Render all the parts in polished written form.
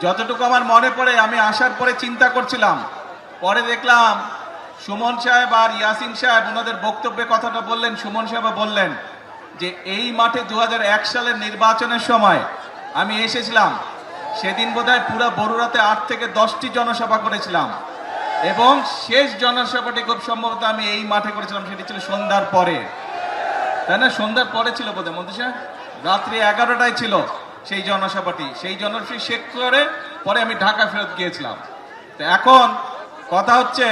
যতটুকু আমার মনে পড়ে, আমি আসার পরে চিন্তা করছিলাম, পরে দেখলাম সুমন সাহেব আর ইয়াসিন সাহেব ওনাদের বক্তব্যে কথাটা বললেন। সুমন সাহেব বললেন যে এই মাঠে 2001 সালের নির্বাচনের সময় আমি এসেছিলাম, সেদিন বোধহয় পুরো বরুড়াতে 8 থেকে 10টি জনসভা করেছিলাম এবং শেষ জনসভাটি খুব সম্ভবত আমি এই মাঠে করেছিলাম, সেটি ছিল সন্ধ্যার পরে, তাই না? সন্ধ্যার পরে ছিল বোধহয় মন্ত্রী সাহেব, রাত্রি 11টায় ছিল সেই জনসভাটি। সেই জনসভা শেষ করে পরে আমি ঢাকা ফেরত গিয়েছিলাম। তো এখন কথা হচ্ছে,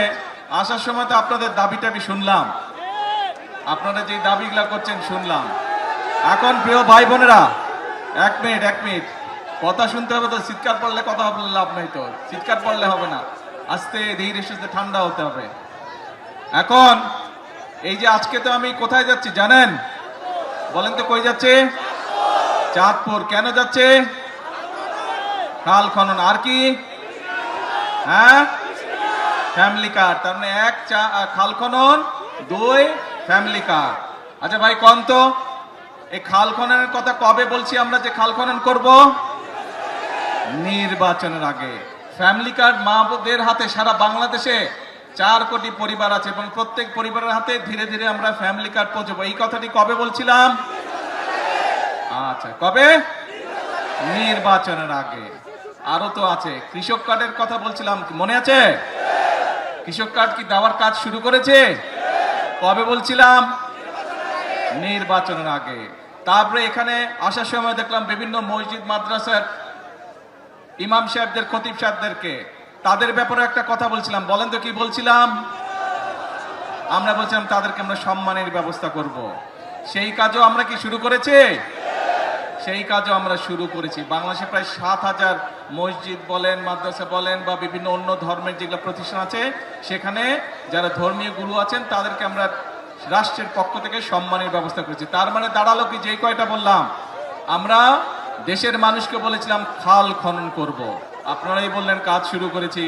আসার সময় তো আপনাদের দাবিটা আমি শুনলাম, আপনারা যে দাবিগুলা করছেন শুনলাম। এখন প্রিয় ভাই বোনেরা, এক মিনিট কথা শুনতে হবে তো, চিৎকার পড়লে কথা বললে লাভ নাই, তো চিৎকার পড়লে হবে না, আস্তে ধীরে সুস্থে ঠান্ডা হতে হবে। এখন এই যে আজকে তো আমি কোথায় যাচ্ছি জানেন? বলেন তো কই যাচ্ছে? চাঁদপুর। কেন যাচ্ছে? খাল খনন। আর কি? হ্যাঁ, ফ্যামিলি কার্ড। তার মানে 1 খাল খনন, 2 ফ্যামিলি কার্ড। আচ্ছা ভাই কোন তো, এই খাল খননের কথা কবে বলছি আমরা যে খাল খনন করব? নির্বাচনের আগে। ফ্যামিলি কার্ড মাদের হাতে সারা বাংলাদেশে 4 কোটি পরিবার আছে এবং প্রত্যেক পরিবারের হাতে ধীরে ধীরে আমরা ফ্যামিলি কার্ড পৌঁছবো। এই কথাটি কবে বলছিলাম? আচ্ছা, কবে? নির্বাচনের আগে। আরো তো আছে, কৃষক কার্ডের কথা বলছিলাম, মনে আছে? কৃষক কার্ড কি দেওয়ার কাজ শুরু করেছে? কবে বলছিলাম? নির্বাচনের আগে। তারপরে এখানে আসার সময় দেখলাম বিভিন্ন মসজিদ মাদ্রাসার ইমাম সাহেবদের, খতিব সাহেবদেরকে, তাদের ব্যাপারে একটা কথা বলছিলাম। বলেন তো কি বলছিলাম? আমরা বলছিলাম তাদেরকে আমরা সম্মানের ব্যবস্থা করব। সেই কাজও আমরা কি শুরু করেছি? সেই কাজও আমরা শুরু করেছি। বাংলাদেশে প্রায় 7,000 মসজিদ বলেন, মাদ্রাসা বলেন বা বিভিন্ন অন্য ধর্মের যেগুলো প্রতিষ্ঠান আছে, সেখানে যারা ধর্মীয় গুরু আছেন তাদেরকে আমরা রাষ্ট্রের পক্ষ থেকে সম্মানের ব্যবস্থা করেছি। তার মানে দাঁড়ালো কি, যেই কয়টা বললাম, আমরা দেশের মানুষকে বলেছিলাম খাল খনন করব, আপনারাই বললেন কাজ শুরু করেছি।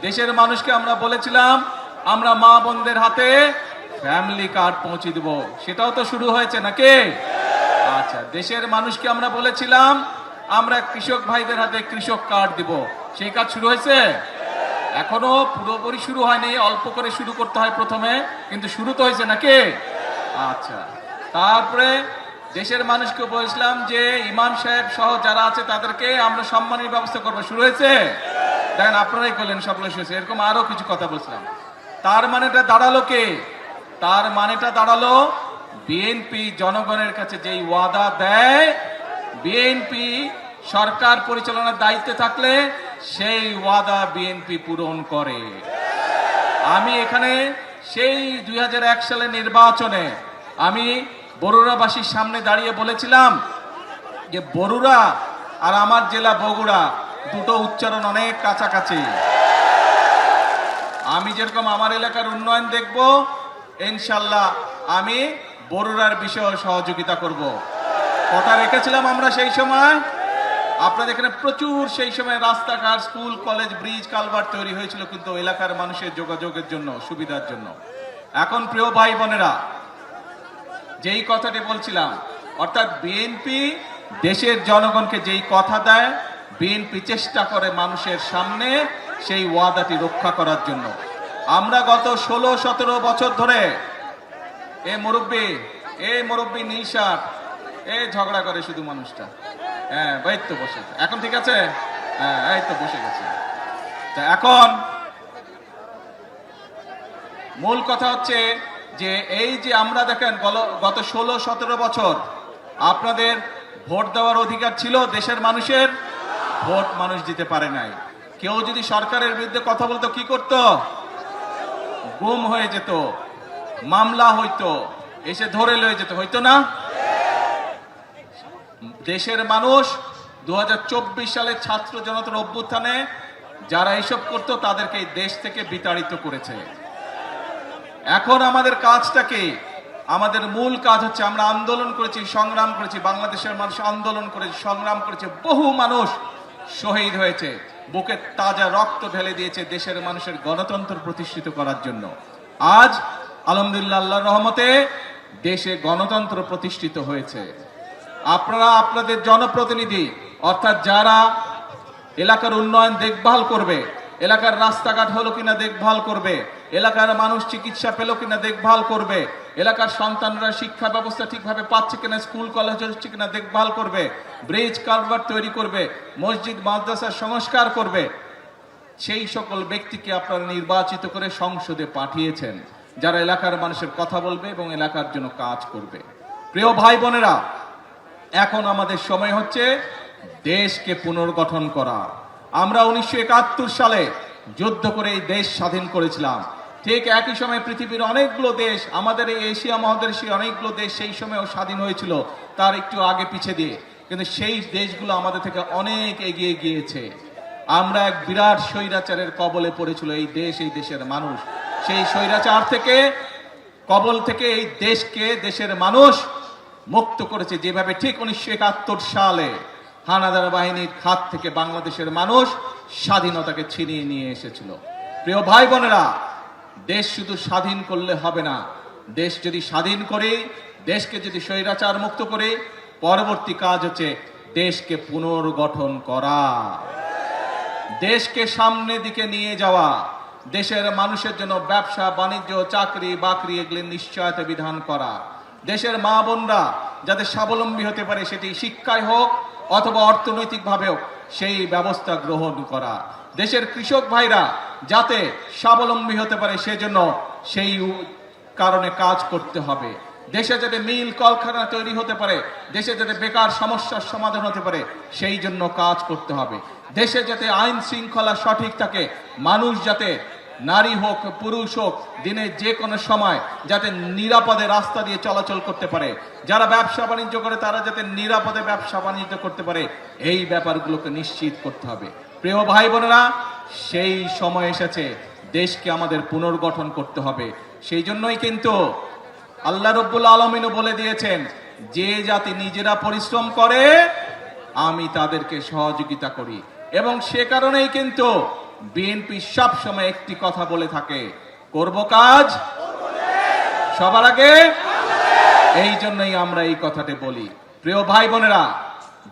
দেশের মানুষকে আমরা বলেছিলাম আমরা মা বোনদের হাতে ফ্যামিলি কার্ড পৌঁছে দেব, সেটাও তো শুরু হয়েছে নাকি? আচ্ছা, দেশের মানুষকে আমরা বলেছিলাম আমরা কৃষক ভাইদের হাতে কৃষক কার্ড দিব, সেই কাজ শুরু হয়েছে? এখনো পুরোপুরি শুরু হয়নি, অল্প করে শুরু করতে হয় প্রথমে, কিন্তু শুরু তো হয়েছে নাকি? আচ্ছা, তারপরে দেশের মানুষকে বলেছিলাম যে ইমাম সাহেব সহ যারা আছে তাদেরকে আমরা সম্মানের ব্যবস্থা করবো, শুরু হয়েছে? দেখেন আপনারাই করলেন, সবগুলো হয়েছে। এরকম আরো কিছু কথা বলছিলাম। তার মানেটা দাঁড়ালো কে? তার মানেটা দাঁড়ালো বিএনপি জনগণের কাছে যেই ওয়াদা দেয়, বিএনপি সরকার পরিচালনার দায়িত্বে থাকলে সেই ওয়াদা বিএনপি পূরণ করে। আমি এখানে সেই 2001 সালের নির্বাচনে আমি বরুড়াবাসীর সামনে দাঁড়িয়ে বলেছিলাম যে বরুড়া আর আমার জেলা বগুড়া দুটো উচ্চারণ অনেক কাছাকাছি। আমি যেরকম আমার এলাকার উন্নয়ন দেখব, ইনশাল্লাহ আমি বরুড়ার বিষয়ে সহযোগিতা করব। কথা রেখেছিলাম আমরা সেই সময়। আপনাদের এখানে প্রচুর সেই সময় রাস্তাঘাট, স্কুল, কলেজ, ব্রিজ, কালভার্ট তৈরি হয়েছিল, কিন্তু এলাকার মানুষের যোগাযোগের জন্য, সুবিধার জন্য। এখন প্রিয় ভাই বোনেরা, যেই কথাটি বলছিলাম, অর্থাৎ বিএনপি দেশের জনগণকে যেই কথা দেয়, বিএনপি চেষ্টা করে মানুষের সামনে সেই ওয়াদাটি রক্ষা করার জন্য। আমরা গত 16-17 বছর ধরে এই মুরব্বী নীল শার্ট, ঝগড়া করে শুধু মানুষটা, হ্যাঁ এই তো বসে, এখন ঠিক আছে, হ্যাঁ এই তো বসে গেছে। তা এখন মূল কথা হচ্ছে যে এই যে আমরা দেখেন গত 16-17 বছর আপনাদের ভোট দেওয়ার অধিকার ছিল দেশের মানুষের, ভোট মানুষ দিতে পারে নাই। কেউ যদি সরকারের বিরুদ্ধে কথা বলতো কি করত? গুম হয়ে যেত, মামলা হইতো, এসে ধরে লয়ে যেত, হইতো না? দেশের মানুষ 2024 সালে ছাত্র জনতার অভ্যুত্থানে যারা এইসব করতো তাদেরকে এই দেশ থেকে বিতাড়িত করেছে। এখন আমাদের কাজটা কি? আমাদের মূল কাজ হচ্ছে আমরা আন্দোলন করেছি, সংগ্রাম করেছি, বাংলাদেশের মানুষ আন্দোলন করেছে, সংগ্রাম করেছে, বহু মানুষ শহীদ হয়েছে, বুকে তাজা রক্ত ঢেলে দিয়েছে দেশের মানুষের গণতন্ত্র প্রতিষ্ঠিত করার জন্য। আজ আলহামদুলিল্লাহ, আল্লাহর রহমতে দেশে গণতন্ত্র প্রতিষ্ঠিত হয়েছে। আপনারা আপনাদের জনপ্রতিনিধি, অর্থাৎ যারা এলাকার উন্নয়ন দেখভাল করবে, এলাকার রাস্তাঘাট হলো কিনা দেখভাল করবে, এলাকার মানুষ চিকিৎসা পেল কিনা দেখভাল করবে, এলাকার সন্তানরা শিক্ষা ব্যবস্থা ঠিকভাবে পাচ্ছে কিনা, স্কুল কলেজ হচ্ছে কিনা দেখভাল করবে, ব্রিজ কালভার্ট তৈরি করবে, মসজিদ মাদ্রাসার সংস্কার করবে। সেই সকল ব্যক্তিকে আপনারা নির্বাচিত করে সংসদে পাঠিয়েছেন, যারা এলাকার মানুষের কথা বলবে এবং এলাকার জন্য কাজ করবে। প্রিয় ভাই বোনেরা, এখন আমাদের সময় হচ্ছে দেশকে পুনর্গঠন করা। আমরা 1971 সালে যুদ্ধ করে এই দেশ স্বাধীন করেছিলাম। ঠিক একই সময় পৃথিবীর অনেকগুলো দেশ, আমাদের এই এশিয়া মহাদেশে অনেকগুলো দেশ সেই সময়ও স্বাধীন হয়েছিল, তার একটু আগে পিছে দিয়ে, কিন্তু সেই দেশগুলো আমাদের থেকে অনেক এগিয়ে গিয়েছে। আমরা এক বিরাট স্বৈরাচারের কবলে পড়েছিল এই দেশ, এই দেশের মানুষ। সেই স্বৈরাচার থেকে, কবল থেকে এই দেশকে, দেশের মানুষ মুক্ত করেছে যেভাবে, ঠিক 1971 সালে হানাদার বাহিনীর হাত থেকে বাংলাদেশের মানুষ স্বাধীনতাকে ছিনিয়ে নিয়ে এসেছিল। প্রিয় ভাই বোনেরা, দেশ শুধু স্বাধীন করলে হবে না, দেশ যদি স্বাধীন করে, দেশকে যদি স্বৈরাচার মুক্ত করে, পরবর্তী কাজ হচ্ছে দেশকে পুনর্গঠন করা, দেশকে সামনের দিকে নিয়ে যাওয়া, দেশের মানুষের জন্য ব্যবসা বাণিজ্য চাকরি বাকরি এগুলি নিশ্চয়তা বিধান করা, দেশের মা বোনরা যাতে স্বাবলম্বী হতে পারে, সেটি শিক্ষায় হোক অথবা অর্থনৈতিক হোক, সেই ব্যবস্থা গ্রহণ করা, দেশের কৃষক ভাইরা যাতে স্বাবলম্বী হতে পারে সেজন্য সেই কারণে কাজ করতে হবে। দেশে যাতে মিল কলকারখানা তৈরি হতে পারে, দেশে যাতে বেকার সমস্যার সমাধান হতে পারে সেই জন্য কাজ করতে হবে। দেশে যাতে আইন শৃঙ্খলা সঠিক থাকে, মানুষ যাতে, নারী হোক পুরুষ হোক, দিনে যে কোনো সময় যাতে নিরাপদে রাস্তা দিয়ে চলাচল করতে পারে, যারা ব্যবসা বাণিজ্য করে তারা যাতে নিরাপদে ব্যবসা বাণিজ্য করতে পারে, এই ব্যাপারগুলোকে নিশ্চিত করতে হবে। প্রিয় ভাই বোনেরা, সেই সময় এসেছে, দেশকে আমাদের পুনর্গঠন করতে হবে। সেই জন্যই কিন্তু আল্লাহ রব্বুল আলামিনও বলে দিয়েছেন, যে জাতি নিজেরা পরিশ্রম করে আমি তাদেরকে সহযোগিতা করি। এবং সে কারণেই কিন্তু বিএনপি সব সময় একটি কথা বলে থাকে, করব কাজ সবার আগে। এই জন্যই আমরা এই কথাটি বলি। প্রিয় ভাই বোনেরা,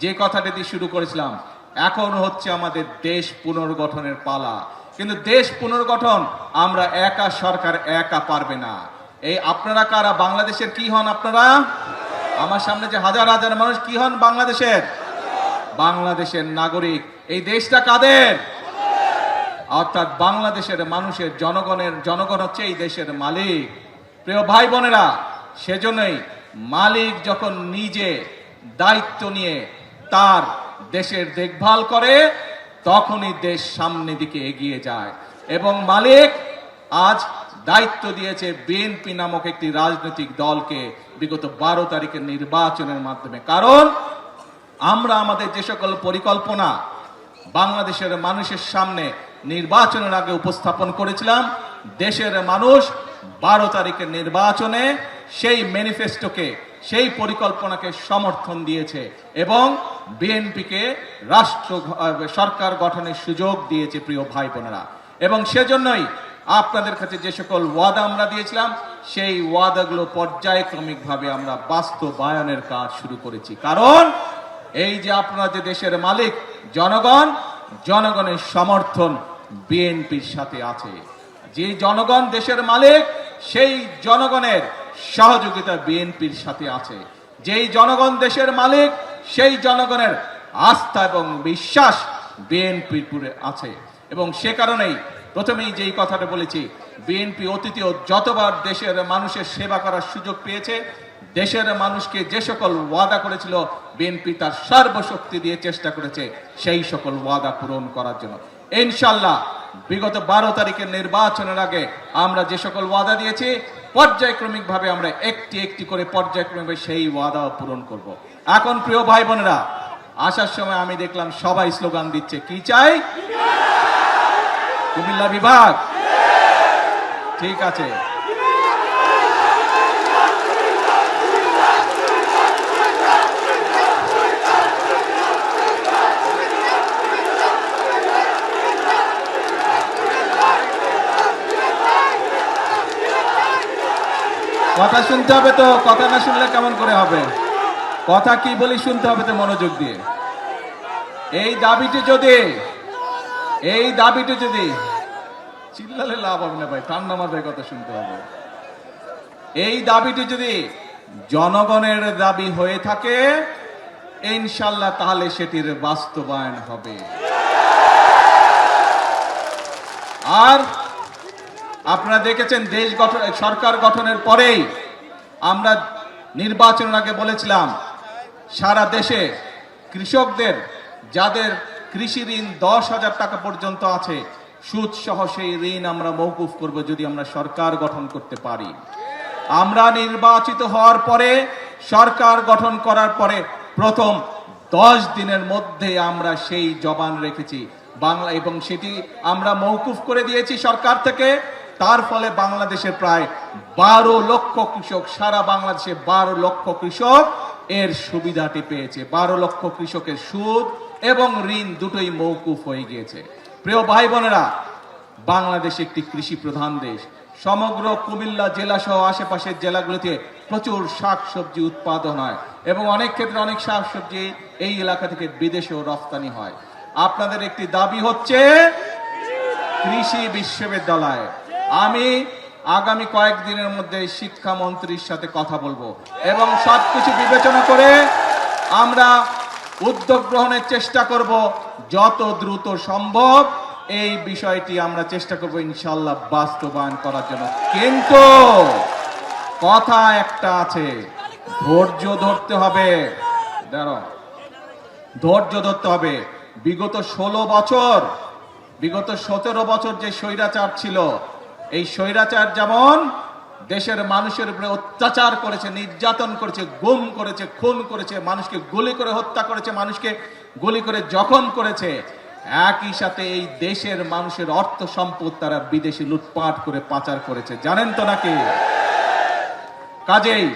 যে কথাটি দিয়ে শুরু করেছিলাম, এখন হচ্ছে আমাদের দেশ পুনর্গঠনের পালা। কিন্তু দেশ পুনর্গঠন আমরা একা, সরকার একা পারবে না। এই আপনারা কারা? বাংলাদেশের কি হন আপনারা? আমার সামনে যে হাজার হাজার মানুষ কি হন? বাংলাদেশের, বাংলাদেশের নাগরিক। এই দেশটা কাদের? অর্থাৎ বাংলাদেশের মানুষের, জনগণ হচ্ছে এই দেশের মালিক। প্রিয় ভাই বোনেরা, সেজন্যই মালিক যখন নিজে দায়িত্ব নিয়ে তার দেশের দেখভাল করে, তখনই দেশ সামনের দিকে এগিয়ে যায়। এবং মালিক আজ দায়িত্ব দিয়েছে বিএনপি নামক একটি রাজনৈতিক দলকে বিগত 12 তারিখের নির্বাচনের মাধ্যমে। কারণ আমরা আমাদের যে সকল পরিকল্পনা বাংলাদেশের মানুষের সামনে নির্বাচনের আগে উপস্থাপন করেছিলাম, দেশের মানুষ 12 তারিখের নির্বাচনে সেই ম্যানিফেস্টোকে, সেই পরিকল্পনাকে সমর্থন দিয়েছে এবং বিএনপিকে সরকার গঠনের সুযোগ দিয়েছে। প্রিয় ভাই বোনেরা, এবং সেজন্যই আপনাদের কাছে যে সকল ওয়াদা আমরা দিয়েছিলাম, সেই ওয়াদাগুলো পর্যায়ক্রমিকভাবে আমরা বাস্তবায়নের কাজ শুরু করেছি। কারণ এই যে আপনারা যে দেশের মালিক জনগণ, জনগণের সমর্থন বিএনপির সাথে আছে। যে জনগণ দেশের মালিক, সেই জনগণের সহযোগিতা বিএনপির সাথে আছে। যেই জনগণ দেশের মালিক, সেই জনগণের আস্থা এবং বিশ্বাস বিএনপির উপরে আছে। এবং সে কারণেই প্রথমেই যেই কথাটা বলেছি, বিএনপি অতীতেও যতবার দেশের মানুষের সেবা করার সুযোগ পেয়েছে, দেশের মানুষকে যে সকল ওয়াদা করেছিল, বিএনপি তার সর্বশক্তি দিয়ে চেষ্টা করেছে সেই সকল ওয়াদা পূরণ করার জন্য। ইনশাআল্লাহ বিগত 12 তারিখের নির্বাচনের আগে আমরা যে সকল ওয়াদা দিয়েছি, পর্যায়ক্রমিকভাবে আমরা একটি একটি করে পর্যায়ক্রমিকভাবে সেই ওয়াদা পূরণ করব। এখন প্রিয় ভাই বোনেরা, আসার সময় আমি দেখলাম সবাই স্লোগান দিচ্ছে, কি চাই? কুমিল্লা বিভাগ। ঠিক আছে, কথা শুনতে হবে তো, কথা না শুনলে কেমন করে হবে? কথা কি বলি শুনতে হবে তো মনোযোগ দিয়ে। এই দাবিটি যদি এই দাবিটি যদি, চিল্লালে লাভ হবে না ভাই, ঠান্ডা মাথায় কথা শুনতে হবে। এই দাবিটি যদি জনগণের দাবি হয়ে থাকে ইনশাল্লাহ তাহলে সেটির বাস্তবায়ন হবে। আর আপনারা দেখেছেন দেশ গঠন, সরকার গঠনের পরেই আমরা নির্বাচনের আগে বলেছিলাম সারা দেশে কৃষকদের যাদের কৃষি ঋণ 10,000 টাকা পর্যন্ত আছে সুদ সহ সেই ঋণ আমরা মওকুফ করব যদি আমরা সরকার গঠন করতে পারি। আমরা নির্বাচিত হওয়ার পরে সরকার গঠন করার পরে প্রথম 10 দিনের মধ্যে আমরা সেই জবান রেখেছি বাংলা, এবং সেটি আমরা মওকুফ করে দিয়েছি সরকার থেকে। তার ফলে বাংলাদেশের প্রায় 12 লক্ষ কৃষক, সারা বাংলাদেশে 12 লক্ষ কৃষক এর সুবিধাটি পেয়েছে। 12 লক্ষ কৃষকের সুদ এবং ঋণ দুটোই মওকুফ হয়ে গিয়েছে। প্রিয় ভাই বোনেরা, বাংলাদেশ একটি কৃষি প্রধান দেশ। সমগ্র কুমিল্লা জেলা সহ আশেপাশের জেলাগুলোতে প্রচুর শাকসবজি উৎপাদন হয় এবং অনেক ক্ষেত্রে অনেক শাকসবজি এই এলাকা থেকে বিদেশেও রপ্তানি হয়। আপনাদের একটি দাবি হচ্ছে কৃষি বিশ্ববিদ্যালয়। আমি আগামী কয়েকদিনের মধ্যে শিক্ষামন্ত্রীর সাথে কথা বলবো এবং সবকিছু বিবেচনা করে আমরা উদ্যোগ গ্রহণের চেষ্টা করব যত দ্রুত সম্ভব। এই বিষয়টি আমরা চেষ্টা করব ইনশাআল্লাহ বাস্তবায়ন করার জন্য। কিন্তু কথা একটা আছে, ধৈর্য ধরতে হবে। ধৈর্য ধরতে হবে। বিগত 16 বছর, বিগত 17 বছর যে স্বৈরাচার ছিল, এই স্বৈরাচার যেমন দেশের মানুষের উপরে অত্যাচার করেছে, নির্যাতন করেছে, গুম করেছে, খুন করেছে, মানুষকে গুলি করে হত্যা করেছে, মানুষকে গুলি করে জখম করেছে, একই সাথে এই দেশের মানুষের অর্থ সম্পদ তারা বিদেশে লুটপাট করে পাচার করেছে, জানেন তো নাকি? কাজেই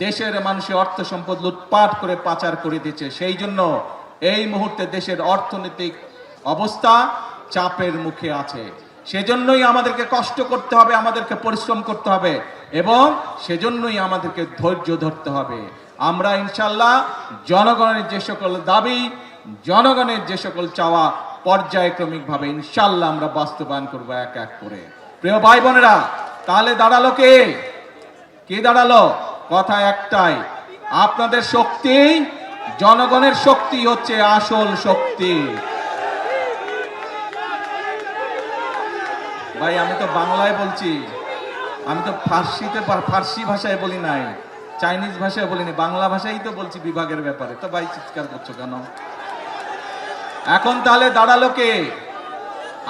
দেশের মানুষের অর্থ সম্পদ লুটপাট করে পাচার করে দিচ্ছে। সেই জন্য এই মুহূর্তে দেশের অর্থনৈতিক অবস্থা চাপের মুখে আছে। সেজন্যই আমাদেরকে কষ্ট করতে হবে, আমাদেরকে পরিশ্রম করতে হবে এবং সেজন্যই আমাদেরকে ধৈর্য ধরতে হবে। আমরা ইনশাআল্লাহ জনগণের যে সকল দাবি, জনগণের যে সকল চাওয়া পর্যায়ক্রমিকভাবে ইনশাআল্লাহ আমরা বাস্তবায়ন করব এক এক করে। প্রিয় ভাই বোনেরা, তাহলে দাঁড়ালো কে? কি দাঁড়ালো? কথা একটাই, আপনাদের শক্তি, জনগণের শক্তি হচ্ছে আসল শক্তি। ভাই আমি তো বাংলায় বলছি, আমি তো ফার্সি ভাষায় বলি নাই, চাইনিজ ভাষায় বলিনি, বাংলা ভাষাই তো বলছি বিভাগের ব্যাপারে। তো ভাই চিৎকার করছো কেন? এখন তাহলে দাঁড়ালো কে?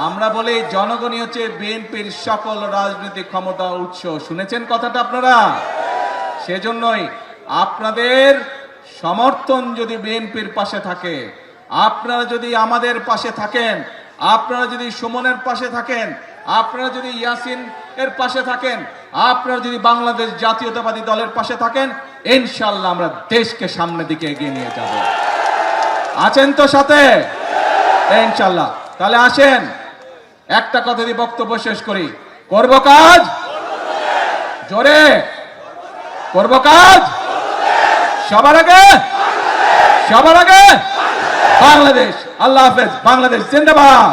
আমরা বলি জনগণই হচ্ছে বিএনপির সকল রাজনৈতিক ক্ষমতা উৎস। শুনেছেন কথাটা আপনারা? সেজন্যই আপনাদের সমর্থন যদি বিএনপির পাশে থাকে, আপনারা যদি আমাদের পাশে থাকেন, আপনারা যদি সুমনের পাশে থাকেন, আপনারা যদি ইয়াসিন এর পাশে থাকেন, আপনারা যদি বাংলাদেশ জাতীয়তাবাদী দলের পাশে থাকেন, ইনশাআল্লাহ আমরা দেশকে সামনের দিকে এগিয়ে নিয়ে যাব। আছেন তো সাথে? ইনশাআল্লাহ। তাহলে আসেন একটা কথা দিয়ে বক্তব্য শেষ করি। করব কাজ, জোরে করব কাজ, সবার আগে, সবার আগে বাংলাদেশ। আল্লাহ হাফেজ। বাংলাদেশ জিন্দাবাদ।